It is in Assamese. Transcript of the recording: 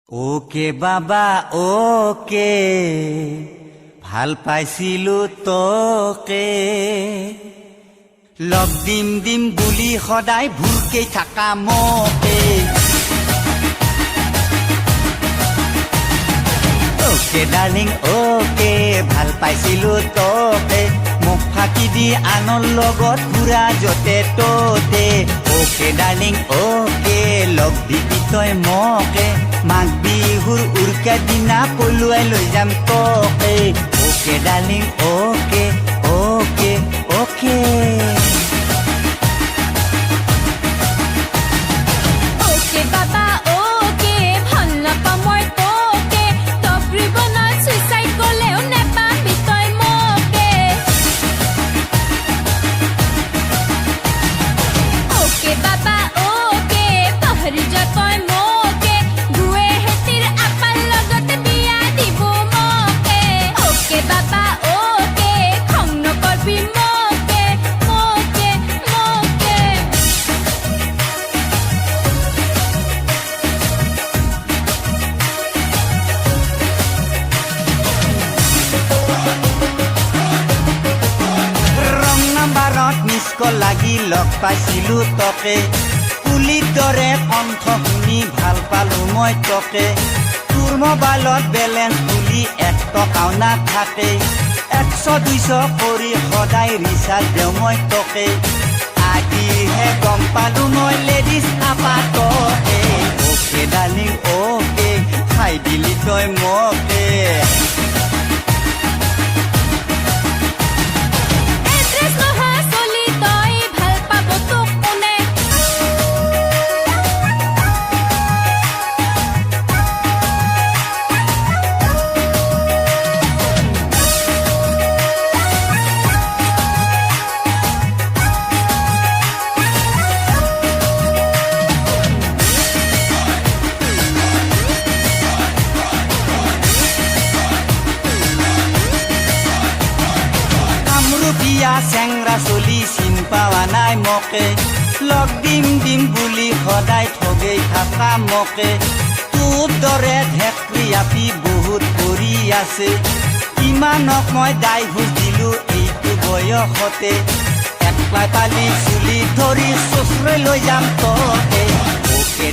ওকে বাবা ওকে ভাল পাইছিলো তোকে লগ দিম দিম বুলি সদায় ভুলকেই থাকা মোকে ওকে ডাৰ্লিং ওকে ভাল পাইছিলো তোকে মোক ফাঁকি দি আনৰ লগত ঘূৰা য'তে ত'তে ওকে ডাৰ্লিং ওকে লগ দিবি তই মোকে মাঘ বিহুৰ উৰুকা দিনা পলুৱাই লৈ যাম তোকে okay darling okay okay okay okay বাবা ওকে ভাল নাপাওঁ মই তোকে টপ ৰিবনত চুইচাইড গ'লেও নেপাবি তই মোকে ওকে বাবা ওকে পাহৰি যা তই মোকে গুৱাহাটীৰ আপাৰ লগতে বিয়া দিব মোকে ওকে বাবা ওকে খং নকৰবি মোকে মোকে মোকে ৰং নাম্বাৰত মিছ কল লাগি লগ পাইছিলো তোকে পুলিৰ দৰে কণ্ঠ শুনি ভাল পালো মই তোকে তোৰ মোবাইলত বেলেঞ্চ বুলি 1 টকাও নাথাকে 100-200 কৰি সদায় ৰিচাৰ্জ দিওঁ মই তোকে আজিহে গম পালো মই লেডিজ আপা তোকে ওকে ডাৰ্লিং ওকে খাই দিলি তই মোকে এড্ৰেছ নহা চলি তই ভাল পাব তোক কোনে কামৰূপীয়া চেংৰা চলি চিন পাৱা নাই মোকে লগ দিম দিম বুলি সদায় ঠগেই থাকা মোকে তোৰ দৰে ঢেকৰি আপি বহুত কৰি আছে ইমানক মই দায় ঘোষ দিলো এইটো বয়সতে একলাই পালি চুলি ধৰি চচুৰাই লৈ যাম তোকে